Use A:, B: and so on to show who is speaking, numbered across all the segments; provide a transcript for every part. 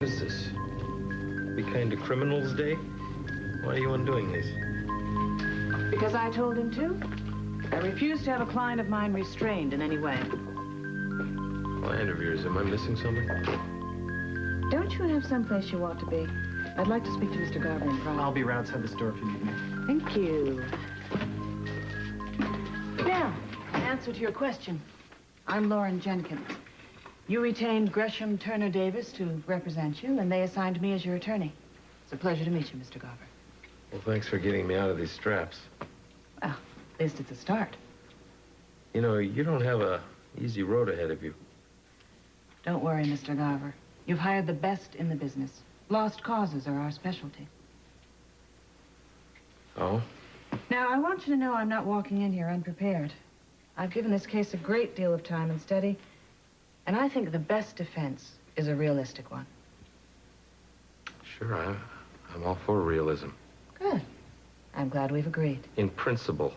A: What's this? Be Kind to Criminals Day? Why are you undoing this?
B: Because I told him to. I refuse to have a client of mine restrained in any way.
A: Client of yours, am I missing something?
B: Don't you have someplace you want to be? I'd like to speak to Mr. Garber in private.
C: I'll be right outside this door if you need me.
B: Thank you. Now, in answer to your question, I'm Lauren Jenkins. You retained Gresham Turner Davis to represent you, and they assigned me as your attorney. It's a pleasure to meet you, Mr. Garber.
A: Well, thanks for getting me out of these straps.
B: Well, at least it's a start.
A: You know, you don't have a easy road ahead of you.
B: Don't worry, Mr. Garber. You've hired the best in the business. Lost causes are our specialty.
A: Oh?
B: Now, I want you to know I'm not walking in here unprepared. I've given this case a great deal of time and study, and I think the best defense is a realistic one.
A: Sure, I'm all for realism.
B: Good. I'm glad we've agreed.
A: In principle.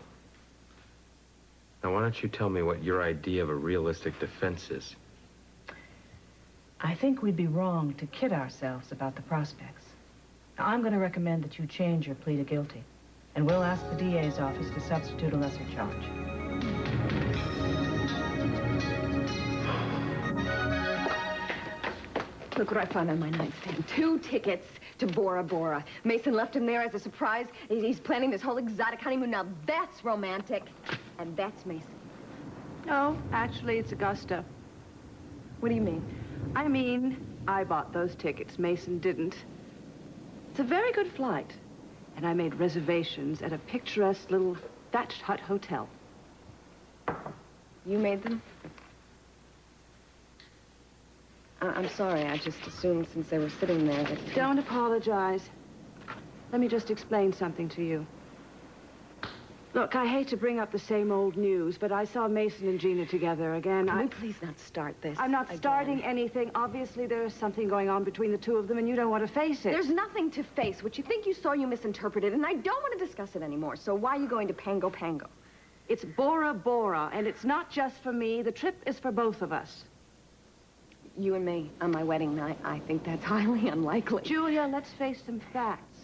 A: Now, why don't you tell me what your idea of a realistic defense is?
B: I think we'd be wrong to kid ourselves about the prospects. Now, I'm going to recommend that you change your plea to guilty, and we'll ask the DA's office to substitute a lesser charge.
D: Look what I found on my nightstand. 2 tickets to Bora Bora. Mason left him there as a surprise. He's planning this whole exotic honeymoon. Now that's romantic. And that's Mason.
E: No, actually, it's Augusta.
D: What do you mean?
E: I mean, I bought those tickets. Mason didn't. It's a very good flight. And I made reservations at a picturesque little thatched hut hotel.
D: You made them? I'm sorry. I just assumed since they were sitting there that...
E: Don't apologize. Let me just explain something to you. Look, I hate to bring up the same old news, but I saw Mason and Gina together again.
D: Can we please not start this
E: I'm not
D: again?
E: starting anything. Obviously, there's something going on between the two of them, and you don't want to face it.
D: There's nothing to face. What you think you saw, you misinterpreted, and I don't want to discuss it anymore. So why are you going to Pango Pango?
E: It's Bora Bora, and it's not just for me. The trip is for both of us.
D: You and me on my wedding night. I think that's highly unlikely.
E: Julia, let's face some facts.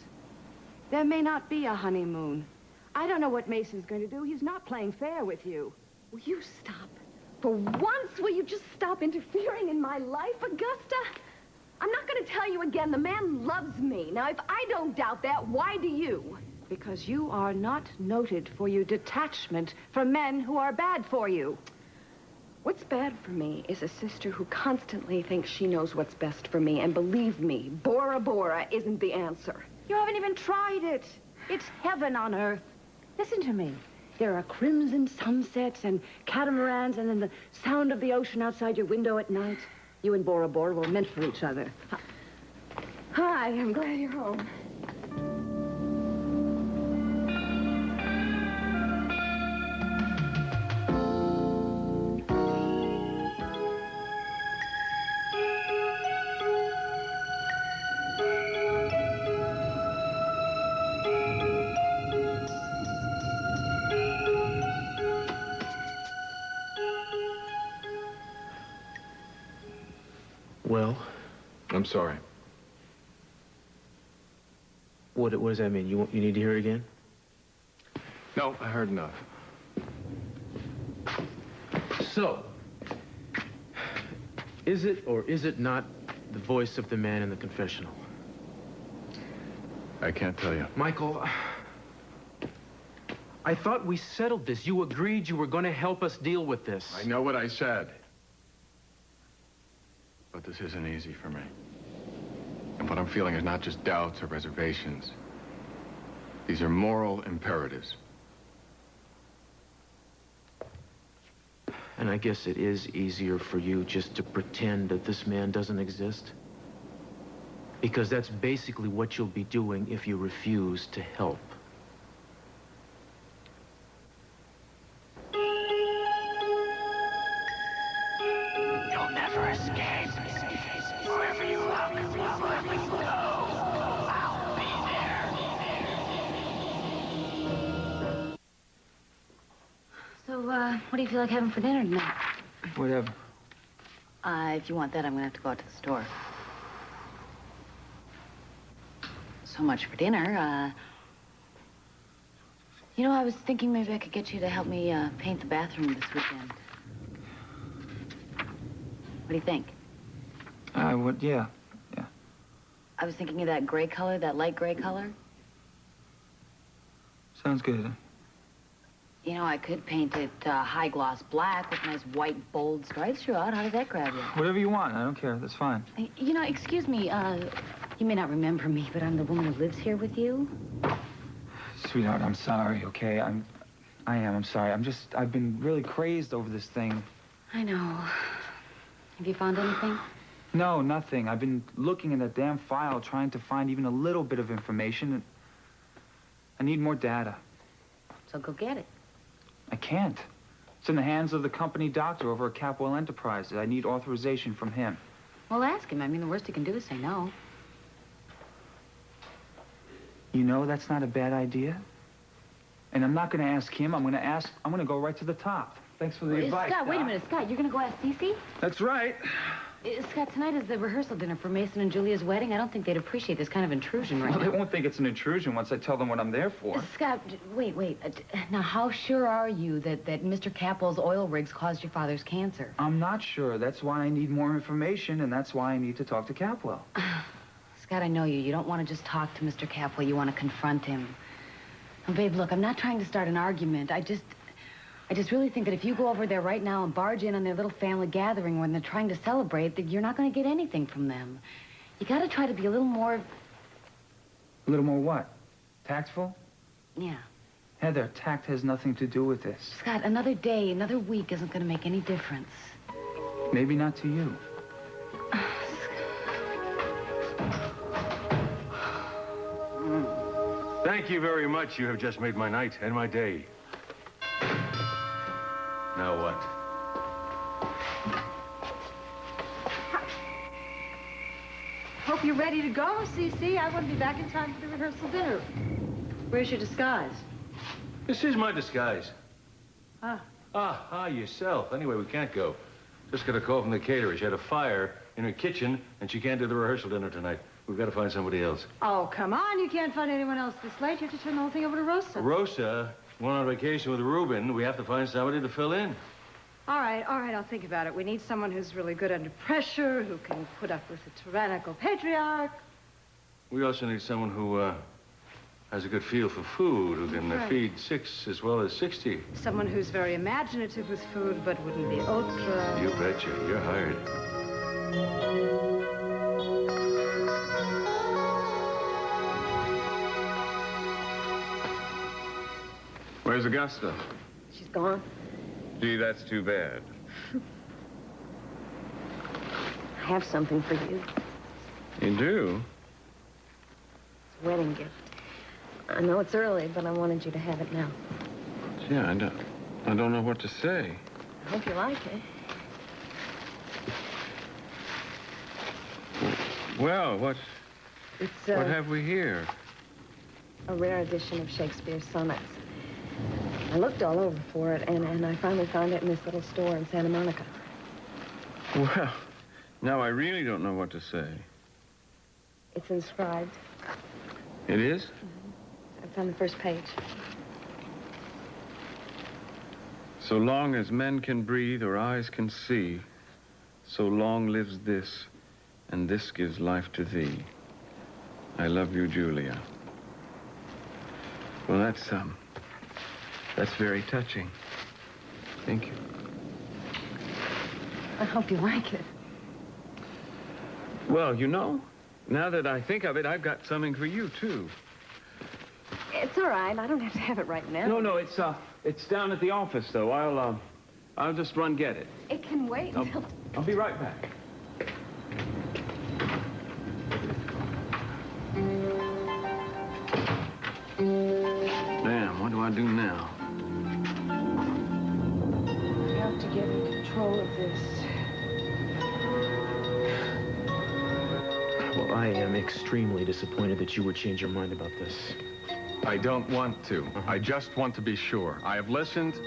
E: There may not be a honeymoon. I don't know what Mason's going to do. He's not playing fair with you.
D: Will you stop? For once, will you just stop interfering in my life, Augusta? I'm not going to tell you again. The man loves me. Now, if I don't doubt that, why do you?
E: Because you are not noted for your detachment from men who are bad for you.
D: What's bad for me is a sister who constantly thinks she knows what's best for me. And believe me, Bora Bora isn't the answer.
E: You haven't even tried it. It's heaven on earth. Listen to me. There are crimson sunsets and catamarans and then the sound of the ocean outside your window at night. You and Bora Bora were meant for each other.
D: Hi, I'm glad you're home.
C: Well,
F: I'm sorry.
C: what does that mean? You need to hear it again?
F: No, I heard enough.
C: So, is it or is it not the voice of the man in the confessional?
F: I can't tell you.
C: Michael, I thought we settled this. You agreed you were going to help us deal with this.
F: I know what I said. But this isn't easy for me. And what I'm feeling is not just doubts or reservations. These are moral imperatives.
C: And I guess it is easier for you just to pretend that this man doesn't exist. Because that's basically what you'll be doing if you refuse to help.
G: You'll never escape. Wherever you look, wherever you go, I'll be there.
H: So, what do you feel like having for dinner tonight?
C: Whatever.
H: If you want that, I'm gonna have to go out to the store. so much for dinner. You know, I was thinking maybe I could get you to help me paint the bathroom this weekend. What do you think?
I: Yeah.
H: I was thinking of that gray color, that light gray color.
I: Sounds good.
H: You know, I could paint it high gloss black with nice white, bold stripes throughout. How does that grab you?
I: Whatever you want. I don't care. That's fine.
H: You know, excuse me, you may not remember me, but I'm the woman who lives here with you.
I: Sweetheart, I'm sorry, okay? I'm sorry. I've been really crazed over this thing.
H: I know. Have you found anything?
I: No, nothing. I've been looking in that damn file, trying to find even a little bit of information. I need more data.
H: So go get it.
I: I can't. It's in the hands of the company doctor over at Capwell Enterprises. I need authorization from him.
H: Well, ask him. I mean, the worst he can do is say no.
I: You know that's not a bad idea? And I'm not going to ask him. I'm going to go right to the top. Thanks for the advice,
H: Scott, wait a
I: Doc.
H: minute, Scott. You're going to go ask СиСи?
I: That's right.
H: Scott, tonight is the rehearsal dinner for Meyson and Julia's wedding. I don't think they'd appreciate this kind of intrusion right
I: Well,
H: now.
I: they won't think it's an intrusion once I tell them what I'm there for.
H: Scott, wait. Now, how sure are you that Mr. Capwell's oil rigs caused your father's cancer?
I: I'm not sure. That's why I need more information, and that's why I need to talk to Capwell.
H: Scott, I know you. You don't want to just talk to Mr. Capwell. You want to confront him. And babe, look, I'm not trying to start an argument. I just really think that if you go over there right now and barge in on their little family gathering when they're trying to celebrate, that you're not going to get anything from them. You got to try to be a little more...
I: A little more what? Tactful?
H: Yeah.
I: Heather, tact has nothing to do with this.
H: Scott, another day, another week isn't going to make any difference.
I: Maybe not to you.
J: Thank you very much. You have just made my night and my day. Now what?
E: Hope you're ready to go, СиСи. I want to be back in time for the rehearsal dinner. Where's your disguise?
J: This is my disguise.
E: Ah.
J: Yourself. Anyway, we can't go. Just got a call from the caterer. She had a fire in her kitchen, and she can't do the rehearsal dinner tonight. We've got to find somebody else.
E: Oh, come on. You can't find anyone else this late. You have to turn the whole thing over to Rosa.
J: Rosa went on vacation with Ruben. We have to find somebody to fill in.
E: All right. I'll think about it. We need someone who's really good under pressure, who can put up with a tyrannical patriarch.
J: We also need someone who has a good feel for food, who can feed 6 as well as 60.
E: Someone who's very imaginative with food, but wouldn't be ultra...
J: You betcha. You're hired.
F: Where's Augusta?
D: She's gone.
F: Gee, that's too bad.
D: I have something for you.
F: You do?
D: It's a wedding gift. I know it's early, but I wanted you to have it now.
F: Gee, I don't know what to say.
D: I hope you like it.
F: Well, what
D: It's
F: have we here?
D: a rare edition of Shakespeare's sonnets. I looked all over for it, and I finally found it in this little store in Santa Monica.
F: Well, now I really don't know what to say.
D: It's inscribed.
F: It is?
D: It's on the first page.
F: So long as men can breathe or eyes can see, so long lives this, and this gives life to thee. I love you, Julia. Well, that's very touching. Thank you.
D: I hope you like it.
F: Well, you know, now that I think of it, I've got something for you, too.
D: It's all right. I don't have to have it right now.
I: No, it's down at the office, though. I'll just run get it.
D: It can wait until...
I: I'll be right back.
F: Damn, what do I do now?
E: You have to get in control of this.
C: Well, I am extremely disappointed that you would change your mind about this.
F: I don't want to. I just want to be sure. I have listened,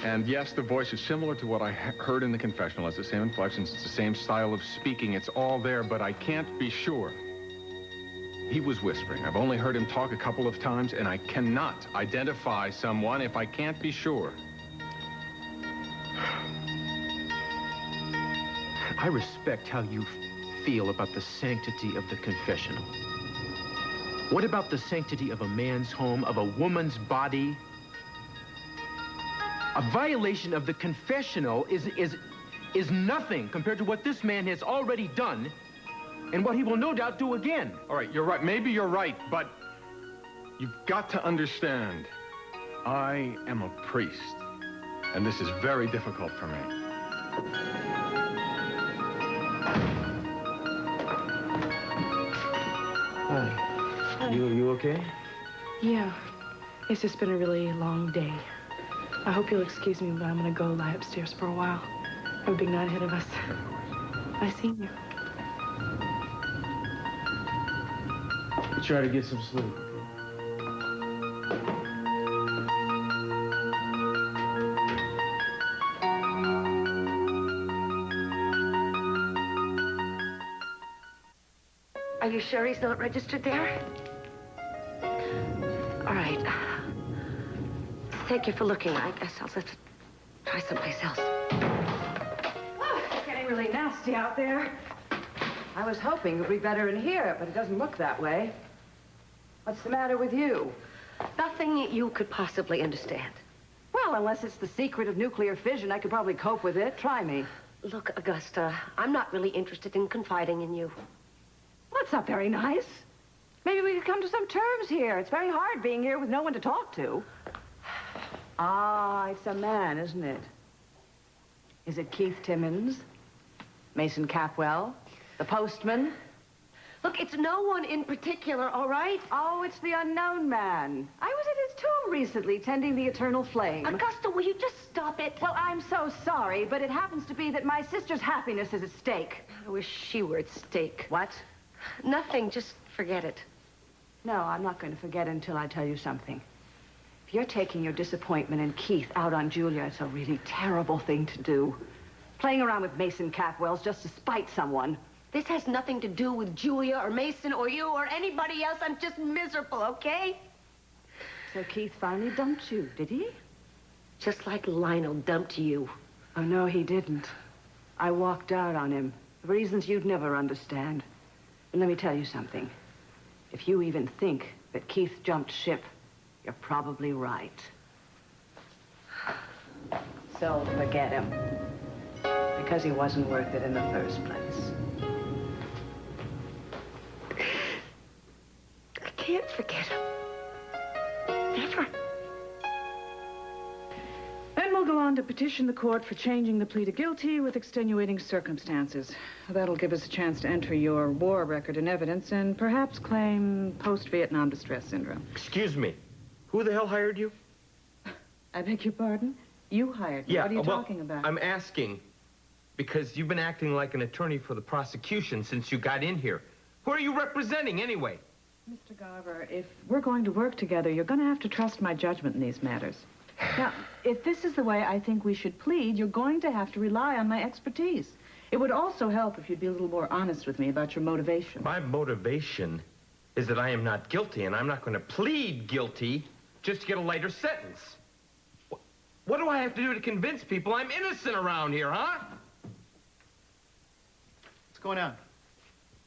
F: and yes, the voice is similar to what I heard in the confessional. It's the same inflections, it's the same style of speaking. It's all there, but I can't be sure.
K: He was whispering. I've only heard him talk a couple of times, and I cannot identify someone if I can't be sure.
C: I respect how you feel about the sanctity of the confessional. What about the sanctity of a man's home, of a woman's body? A violation of the confessional is nothing compared to what this man has already done and what he will no doubt do again.
K: All right, you're right. Maybe you're right, but you've got to understand, I am a priest, and this is very difficult for me.
C: Hi. You okay?
L: Yeah. It's just been a really long day. I hope you'll excuse me, but I'm gonna go lie upstairs for a while. I have a big night ahead of us. Nice seeing you.
C: You try to get some sleep.
E: Are you sure he's not registered there? All right. Thank you for looking. I guess I'll just try someplace else.
M: Oh, it's getting really nasty out there. I was hoping it would be better in here, but it doesn't look that way. What's the matter with you?
E: Nothing you could possibly understand.
M: Well, unless it's the secret of nuclear fission, I could probably cope with it. Try me.
E: Look, Augusta, I'm not really interested in confiding in you.
M: Well, that's not very nice. Maybe we could come to some terms here. It's very hard being here with no one to talk to. Ah, it's a man, isn't it? Is it Keith Timmons? Mason Capwell? The postman?
E: Look, it's no one in particular, all right?
M: Oh, it's the unknown man. I was at his tomb recently, tending the eternal flame.
E: Augusta, will you just stop it?
M: Well, I'm so sorry, but it happens to be that my sister's happiness is at stake.
E: I wish she were at stake.
M: What?
E: Nothing, just forget it.
M: No, I'm not going to forget until I tell you something. If you're taking your disappointment in Keith out on Julia, it's a really terrible thing to do. Playing around with Mason Capwell's just to spite someone.
E: This has nothing to do with Julia or Mason or you or anybody else. I'm just miserable, okay?
M: So Keith finally dumped you, did he?
E: Just like Lionel dumped you.
M: Oh, no, he didn't. I walked out on him. For reasons you'd never understand. And let me tell you something. If you even think that Keith jumped ship, you're probably right. So forget him. Because he wasn't worth it in the first place.
E: I can't forget him. Never.
B: Then we'll go on to petition the court for changing the plea to guilty with extenuating circumstances. That'll give us a chance to enter your war record in evidence and perhaps claim post-Vietnam distress syndrome.
A: Excuse me. Who the hell hired you?
B: I beg your pardon? You hired me.
A: Yeah,
B: What are you talking about?
A: I'm asking because you've been acting like an attorney for the prosecution since you got in here. Who are you representing anyway?
B: Mr. Garver, if we're going to work together, you're going to have to trust my judgment in these matters. Now, if this is the way I think we should plead, you're going to have to rely on my expertise. It would also help if you'd be a little more honest with me about your motivation.
A: My motivation is that I am not guilty, and I'm not going to plead guilty just to get a lighter sentence. What do I have to do to convince people I'm innocent around here, huh?
N: What's going on?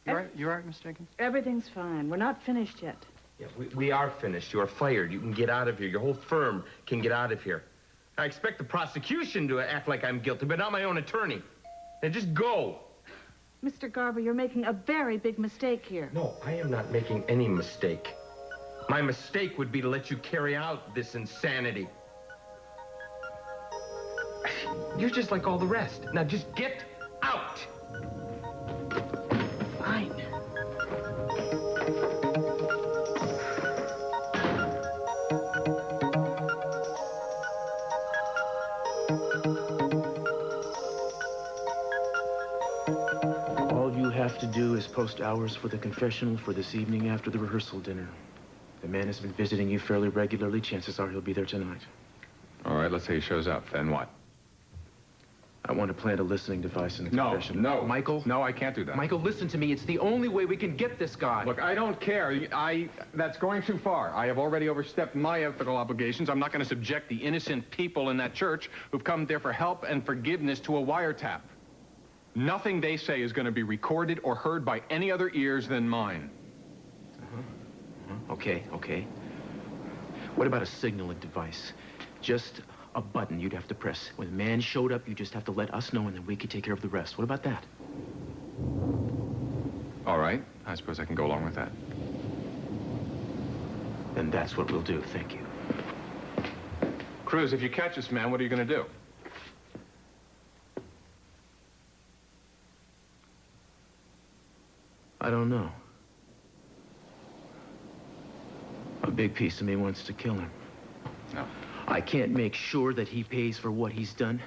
N: You all right, Miss Jenkins?
B: Everything's fine. We're not finished yet.
A: Yeah, we are finished. You are fired. You can get out of here. Your whole firm can get out of here. I expect the prosecution to act like I'm guilty, but not my own attorney. Now just go.
B: Mr. Garver, you're making a very big mistake here.
A: No, I am not making any mistake. My mistake would be to let you carry out this insanity. You're just like all the rest. Now just get out.
B: Fine.
C: All you have to do is post hours for the confessional for this evening after the rehearsal dinner. The man has been visiting you fairly regularly. Chances are he'll be there tonight.
K: All right, let's say he shows up. Then what?
C: I want to plant a listening device in the
K: No,
C: confession.
K: no.
C: Michael?
K: No, I can't do that.
C: Michael, listen to me. It's the only way we can get this guy.
K: Look, I don't care. That's going too far. I have already overstepped my ethical obligations. I'm not going to subject the innocent people in that church who've come there for help and forgiveness to a wiretap. Nothing they say is going to be recorded or heard by any other ears than mine.
C: Okay, okay. What about a signaling device? Just a button you'd have to press. When the man showed up, you just have to let us know, and then we could take care of the rest. What about that?
K: All right. I suppose I can go along with that.
C: Then that's what we'll do. Thank you.
K: Cruz, if you catch this man, what are you going to do?
C: I don't know. A big piece of me wants to kill him.
K: No.
C: I can't make sure that he pays for what he's done.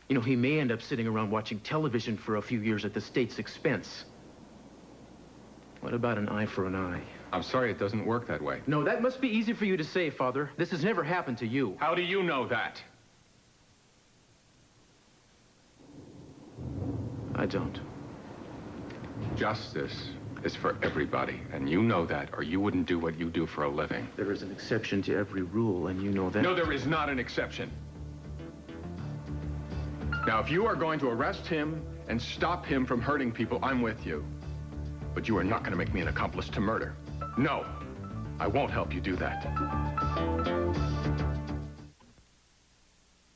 C: You know, he may end up sitting around watching television for a few years at the state's expense. What about an eye for an eye?
K: I'm sorry, it doesn't work that way.
C: No, that must be easy for you to say, Father. This has never happened to you.
K: How do you know that?
C: I don't.
K: Justice is for everybody, and you know that, or you wouldn't do what you do for a living.
C: There is an exception to every rule, and you know that.
K: No, there is not an exception. Now, if you are going to arrest him and stop him from hurting people, I'm with you. But you are not going to make me an accomplice to murder. No, I won't help you do that.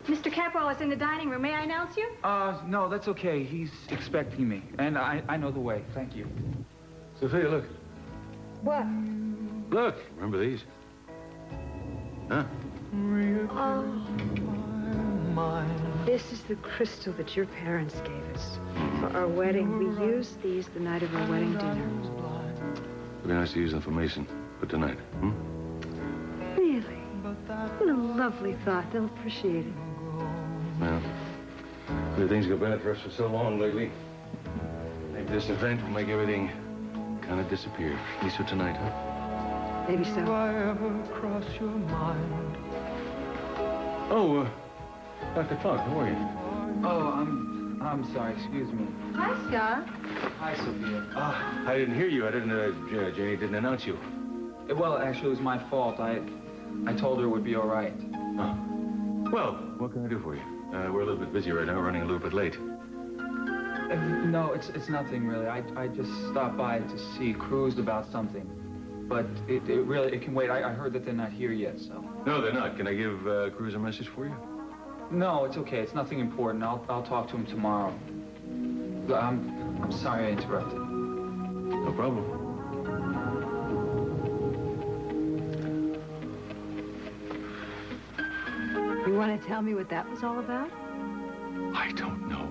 O: Mr. Capwell is in the dining room. May I announce you?
I: No, that's okay. He's expecting me, and I know the way. Thank you.
J: Sophia, look.
O: What?
J: Look. Remember these? Huh?
E: Oh. This is the crystal that your parents gave us for our wedding. We used these the night of our wedding dinner.
J: It'd be nice to use them for Mason, but tonight,
E: Really? What a lovely thought. They'll appreciate it.
J: Well, things go bad for us for so long lately. Maybe this event will make everything kind of disappear. At least for tonight, huh?
E: Maybe so.
J: Oh, Dr. Clark, how are you?
I: Oh, I'm sorry. Excuse me.
O: Hi, Scott.
I: Hi, Sophia.
J: I didn't hear you. I didn't, Janie didn't announce you.
I: Well, actually, it was my fault. I told her it would be all right.
J: Oh. Well, what can I do for you? We're a little bit busy right now, running a little bit late.
I: No, it's nothing really. I just stopped by to see Cruz about something. But it really can wait. I heard that they're not here yet, so.
J: No, they're not. Can I give Cruz a message for you?
I: No, it's okay. It's nothing important. I'll talk to him tomorrow. I'm sorry I interrupted.
J: No problem.
E: You want to tell me what that was all about?
K: I don't know.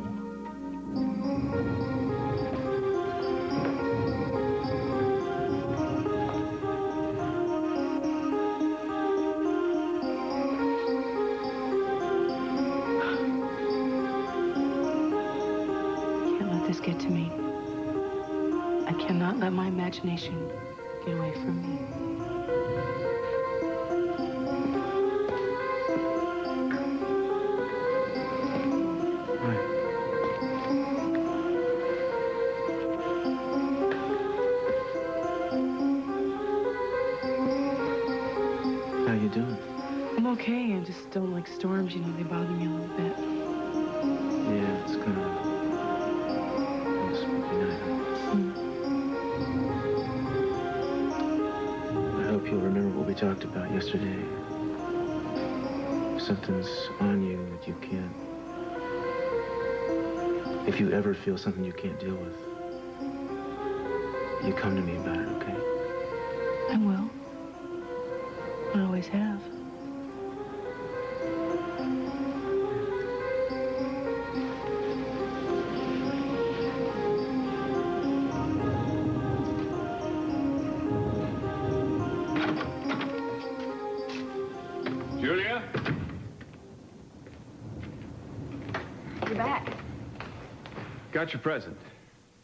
L: Can't let this get to me. I cannot let my imagination get away from me.
C: How you doing?
L: I'm okay. I just don't like storms. You know, they bother me a little bit.
C: Yeah, it's kind of a spooky night. I hope you'll remember what we talked about yesterday. If something's on you that you can't... If you ever feel something you can't deal with, you come to me about it, okay?
L: I will. I always have.
K: Julia?
D: You're back.
F: Got your present.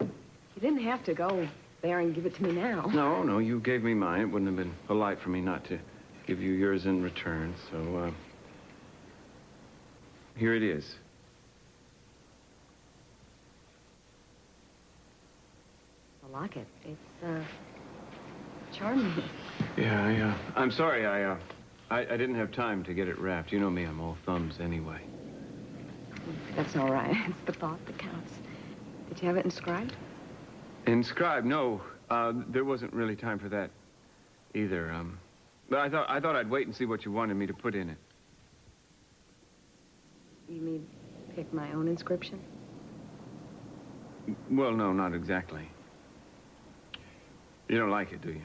D: You didn't have to go there and give it to me now.
F: No, you gave me mine. It wouldn't have been polite for me not to give you yours in return, so, here it is.
D: locket. It's, charming.
F: Yeah, I'm sorry, I didn't have time to get it wrapped. You know me, I'm all thumbs anyway.
D: That's all right. It's the thought that counts. Did you have it inscribed?
F: Inscribed? No, there wasn't really time for that either. But I thought I'd wait and see what you wanted me to put in it.
D: You mean pick my own inscription?
F: Well, no, not exactly. You don't like it, do you?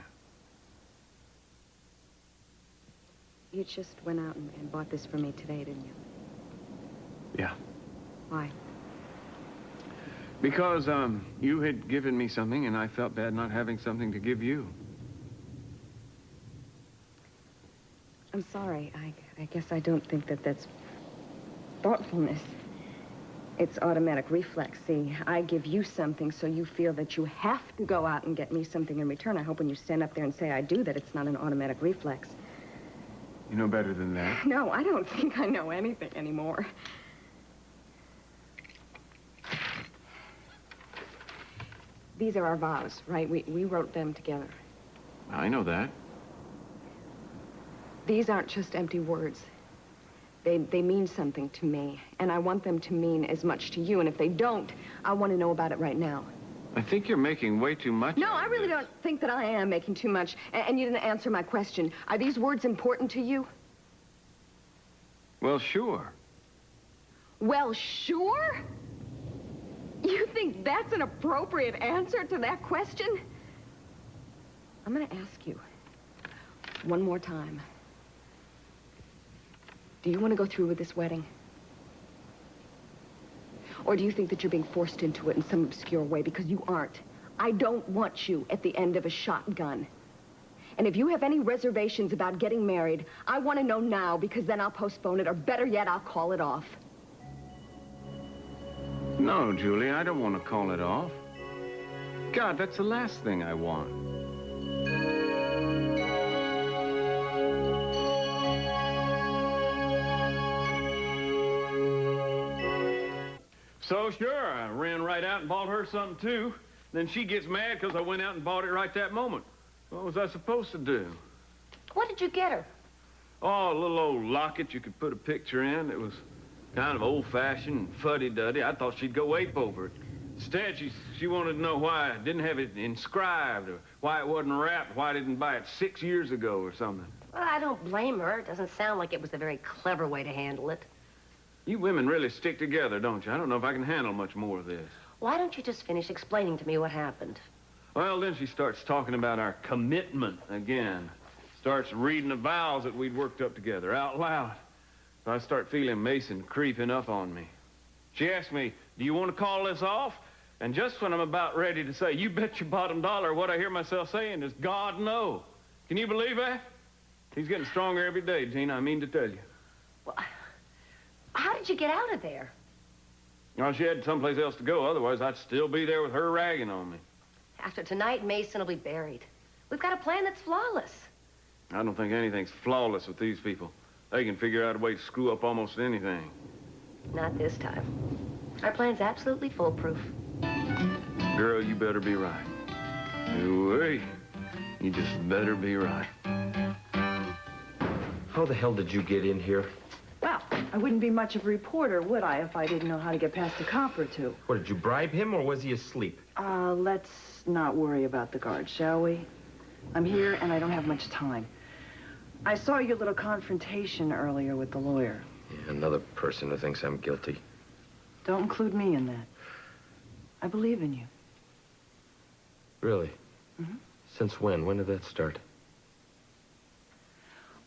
D: You just went out and bought this for me today, didn't you?
F: Yeah.
D: Why?
F: Because, you had given me something, and I felt bad not having something to give you.
D: I'm sorry. I guess I don't think that that's thoughtfulness. It's automatic reflex. See, I give you something so you feel that you have to go out and get me something in return. I hope when you stand up there and say I do, that it's not an automatic reflex.
F: You know better than that.
D: No, I don't think I know anything anymore. These are our vows, right? We wrote them together.
F: I know that.
D: These aren't just empty words. They mean something to me, and I want them to mean as much to you, and if they don't, I want to know about it right now.
F: I think you're making way too much.
D: No, I really don't think that I am making too much, and you didn't answer my question. Are these words important to you?
F: Well, sure.
D: Well, sure? You think that's an appropriate answer to that question? I'm going to ask you one more time. Do you want to go through with this wedding? Or do you think that you're being forced into it in some obscure way? Because you aren't. I don't want you at the end of a shotgun. And if you have any reservations about getting married, I want to know now, because then I'll postpone it, or better yet, I'll call it off.
F: No, Julie, I don't want to call it off. God, that's the last thing I want. So, sure, I ran right out and bought her something, too. Then she gets mad because I went out and bought it right that moment. What was I supposed to do?
O: What did you get her?
F: Oh, a little old locket you could put a picture in. It was kind of old-fashioned and fuddy-duddy. I thought she'd go ape over it. Instead, she wanted to know why I didn't have it inscribed, or why it wasn't wrapped, why I didn't buy it 6 years ago or something.
O: Well, I don't blame her. It doesn't sound like it was a very clever way to handle it.
F: You women really stick together, don't you? I don't know if I can handle much more of this.
O: Why don't you just finish explaining to me what happened?
F: Well, then she starts talking about our commitment again. Starts reading the vows that we'd worked up together out loud. So I start feeling Mason creeping up on me. She asked me, do you want to call this off? And just when I'm about ready to say, you bet your bottom dollar, what I hear myself saying is, God, no. Can you believe that? He's getting stronger every day, Gina, I mean to tell you.
O: Well, how did you get out of there?
F: Well, she had someplace else to go. Otherwise, I'd still be there with her ragging on me.
O: After tonight, Mason will be buried. We've got a plan that's flawless.
F: I don't think anything's flawless with these people. They can figure out a way to screw up almost anything.
O: Not this time. Our plan's absolutely foolproof.
F: Girl, you better be right. Hey, you just better be right.
A: How the hell did you get in here?
E: Well, I wouldn't be much of a reporter, would I, if I didn't know how to get past a cop or two?
A: What, did you bribe him, or was he asleep?
E: Let's not worry about the guard, shall we? I'm here, and I don't have much time. I saw your little confrontation earlier with the lawyer.
A: Yeah, another person who thinks I'm guilty.
E: Don't include me in that. I believe in you.
A: Really?
E: Mm-hmm.
A: Since when? When did that start?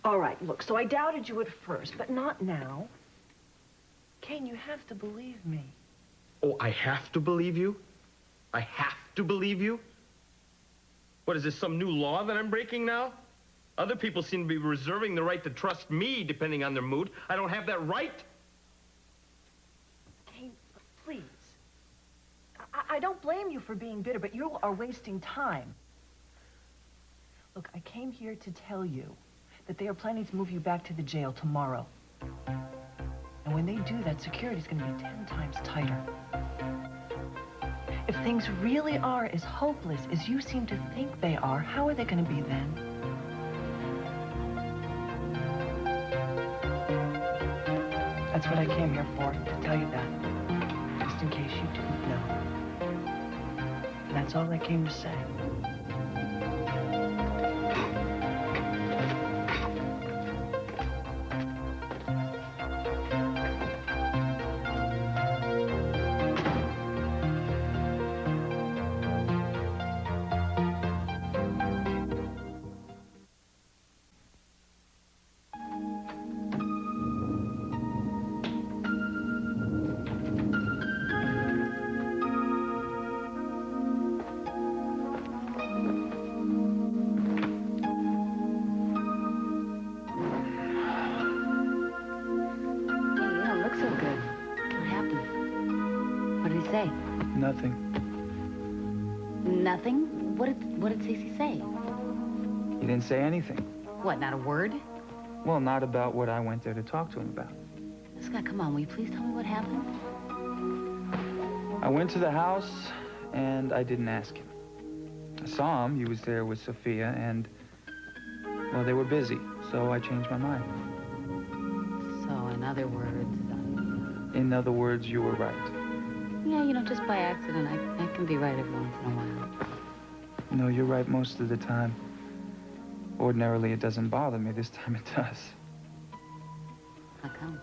E: All right, look, so I doubted you at first, but not now. Кейн, you have to believe me.
A: Oh, I have to believe you? I have to believe you? What, is this some new law that I'm breaking now? Other people seem to be reserving the right to trust me, depending on their mood. I don't have that right?
E: Кейn, please. I don't blame you for being bitter, but you are wasting time. Look, I came here to tell you that they are planning to move you back to the jail tomorrow. And when they do that, security's going to be 10 times tighter. If
P: things really are as hopeless as you seem to think they are, how are they going to be then? That's what I came here for, to tell you that. Just in case you didn't know. That's all I came to say.
I: Nothing.
H: Nothing? What did СиСи say?
I: He didn't say anything.
H: What, not a word?
I: Well, not about what I went there to talk to him about.
H: Scott, come on, will you please tell me what happened?
I: I went to the house, and I didn't ask him. I saw him. He was there with Sophia, and, well, they were busy, so I changed my mind.
H: So, in other words...
I: In other words, you were right.
H: Yeah, you know, just by accident, I can be right every once in a while.
I: No, you're right most of the time. Ordinarily, it doesn't bother me. This time, it does.
H: How come?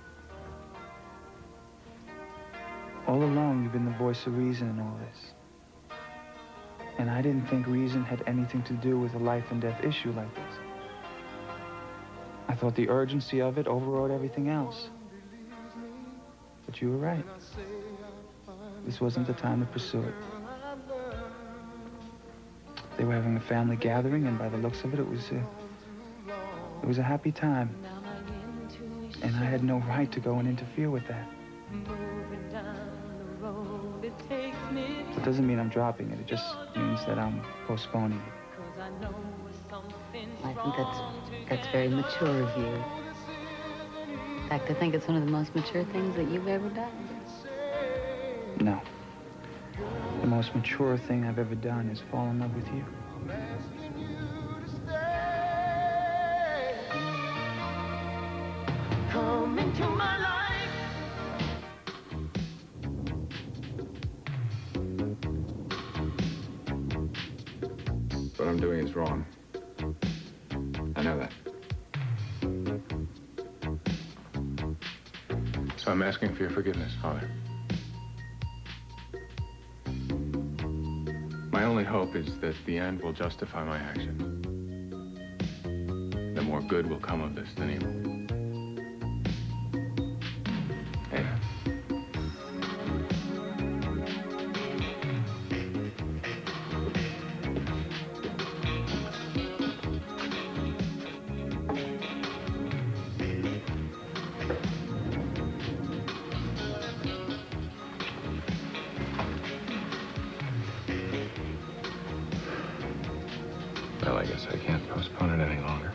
I: All along, you've been the voice of reason in all this. And I didn't think reason had anything to do with a life and death issue like this. I thought the urgency of it overrode everything else. But you were right. This wasn't the time to pursue it. They were having a family gathering, and by the looks of it, it was a happy time. And I had no right to go and interfere with that. It doesn't mean I'm dropping it. It just means that I'm postponing it.
H: I think that's very mature of you. In fact, I think it's one of the most mature things that you've ever done.
I: No. The most mature thing I've ever done is fall in love with you.
G: Come into my life.
K: What I'm doing is wrong. I know that. So I'm asking for your forgiveness, Father. My only hope is that the end will justify my actions. The more good will come of this than evil. Hey. Well, I guess I can't postpone it any longer.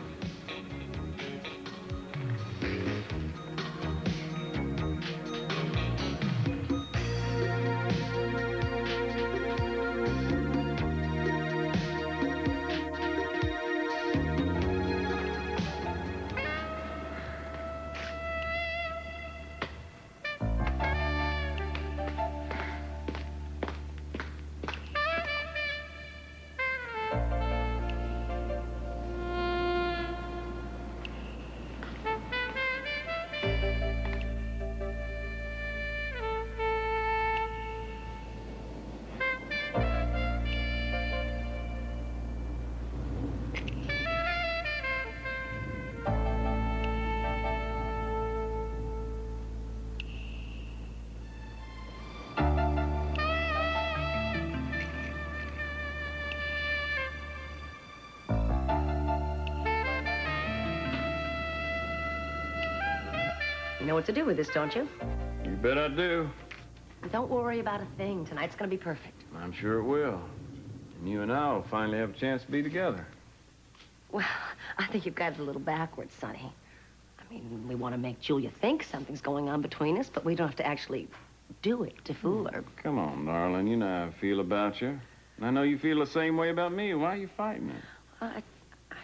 O: You know what to do with this, don't you?
F: You bet I do.
O: Don't worry about a thing. Tonight's gonna be perfect.
F: I'm sure it will. And you and I will finally have a chance to be together.
O: Well, I think you've got it a little backwards, Sonny. I mean, we want to make Julia think something's going on between us, but we don't have to actually do it to fool her.
F: Come on, darling. You know how I feel about you. And I know you feel the same way about me. Why are you fighting it?
O: I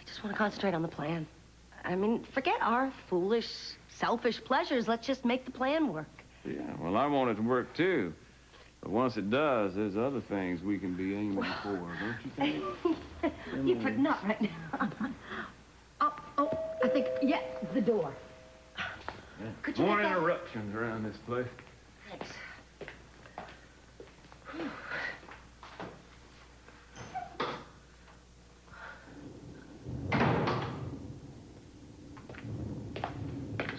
O: just want to concentrate on the plan. I mean, forget our foolish, selfish pleasures. Let's just make the plan work.
F: Yeah, well, I want it to work, too. But once it does, there's other things we can be aiming for, don't you think?
O: You put not right now. Oh, I think, yeah, the door. Could you
F: More
O: make that-
F: interruptions around this place.
O: Thanks.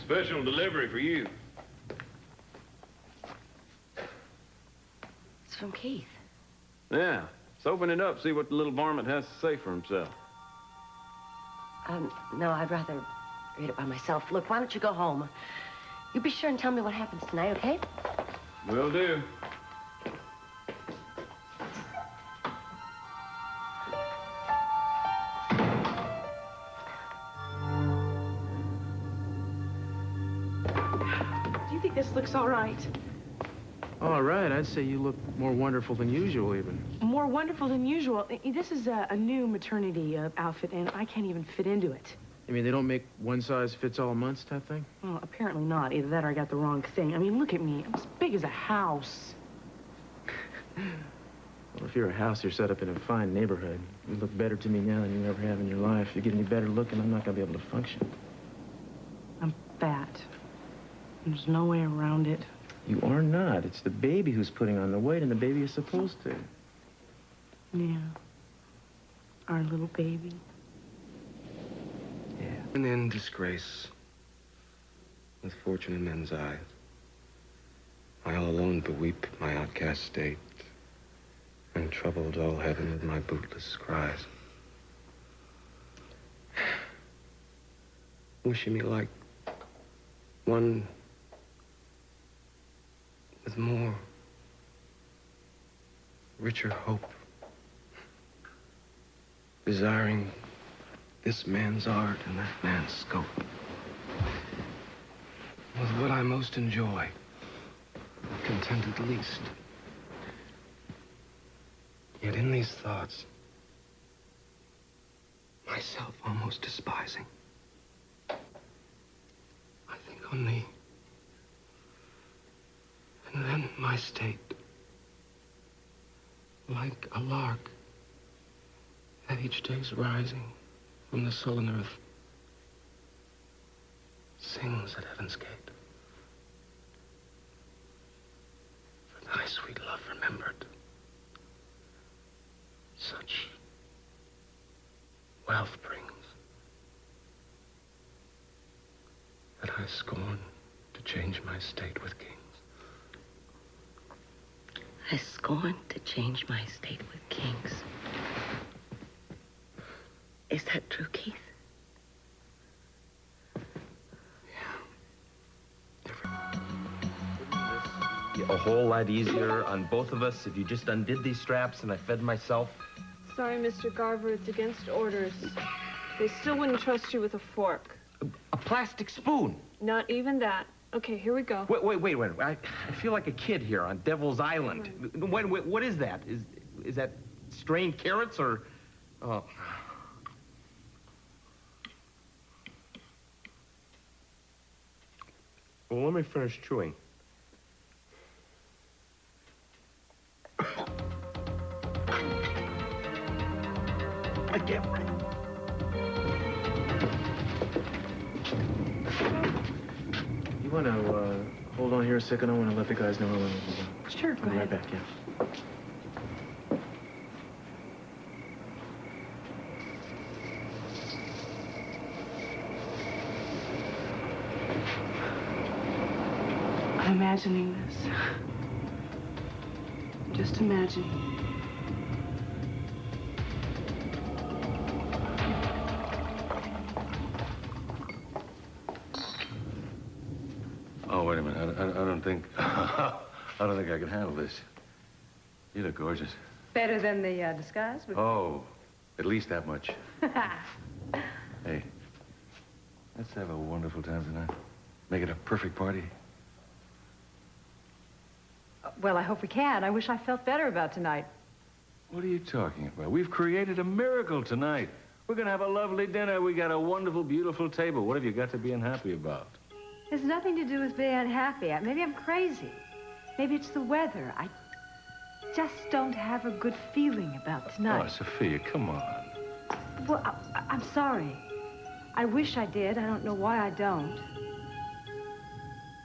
F: Special delivery for you.
O: It's from Keith.
F: Yeah. Let's open it up, see what the little varmint has to say for himself.
O: No, I'd rather read it by myself. Look, why don't you go home? You be sure and tell me what happens tonight, okay?
F: Will do.
L: Do you think this looks all right?
C: All right, I'd say you look more wonderful than usual, even.
L: More wonderful than usual. This is a new maternity outfit, and I can't even fit into it.
C: You mean they don't make one-size-fits-all months type thing?
L: Well, apparently not. Either that or I got the wrong thing. I mean, look at me. I'm as big as a house.
C: Well, if you're a house, you're set up in a fine neighborhood. You look better to me now than you ever have in your life. If you get any better looking, I'm not going to be able to function.
L: I'm fat. There's no way around it.
C: You are not. It's the baby who's putting on the weight, and the baby is supposed to.
L: Yeah. Our little baby.
C: Yeah.
J: And in disgrace, with fortune in men's eyes, I all alone beweep my outcast state, and troubled all heaven with my bootless cries. Wishing me like one with more, richer hope, desiring this man's art and that man's scope, with what I most enjoy, contented least. Yet in these thoughts, myself almost despising, I think on thee. And then my state, like a lark at each day's rising from the sullen earth, sings at heaven's gate. For thy sweet love remembered, such wealth brings, that I scorn to change my state with kings.
O: I scorn to change my state with kings. Is that true, Keith?
A: A whole lot easier on both of us if you just undid these straps and I fed myself.
Q: Sorry, Mr. Garver, it's against orders. They still wouldn't trust you with a fork.
A: A plastic spoon.
Q: Not even that. Okay, here we go.
A: Wait. I feel like a kid here on Devil's Island. What is that? Is that strained carrots or... Oh. Well, let me finish chewing. I can't breathe.
C: You want to hold on here a second? I want to let the guys know how long we'll be gone.
L: Sure, go ahead.
C: Right back, yeah.
L: I'm imagining this. Just imagining.
J: Oh, wait a minute. I don't think... I don't think I can handle this. You look gorgeous.
D: Better than the disguise?
J: Oh, at least that much. Hey, let's have a wonderful time tonight. Make it a perfect party.
R: Well, I hope we can. I wish I felt better about tonight.
F: What are you talking about? We've created a miracle tonight. We're gonna have a lovely dinner. We got a wonderful, beautiful table. What have you got to be unhappy about?
R: It's nothing to do with being unhappy. Maybe I'm crazy. Maybe it's the weather. I just don't have a good feeling about tonight.
F: Oh, Sophia, come on.
R: Well, I'm sorry. I wish I did. I don't know why I don't.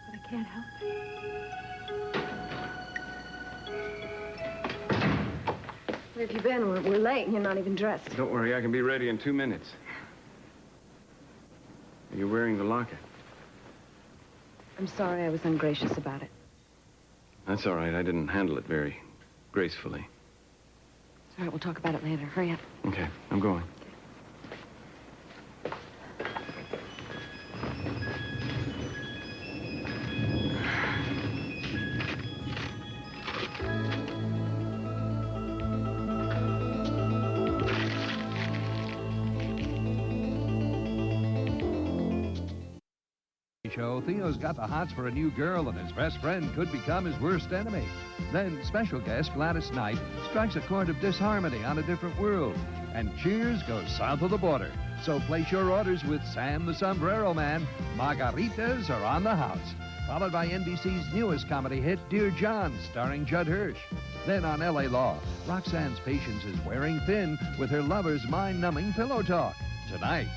R: But I can't help it.
D: Where have you been? We're late and you're not even dressed.
F: Don't worry, I can be ready in 2 minutes. Are you wearing the locket?
D: I'm sorry I was ungracious about it.
F: That's all right. I didn't handle it very gracefully.
D: It's all right, we'll talk about it later. Hurry up.
F: Okay, I'm going.
S: Show, Theo's got the hots for a new girl, and his best friend could become his worst enemy. Then special guest Gladys Knight strikes a chord of disharmony on a different world, and Cheers goes south of the border. So place your orders with Sam the Sombrero Man. Margaritas are on the house. Followed by NBC's newest comedy hit, Dear John, starring Judd Hirsch. Then on LA Law, Roxanne's patience is wearing thin with her lover's mind-numbing pillow talk. Tonight,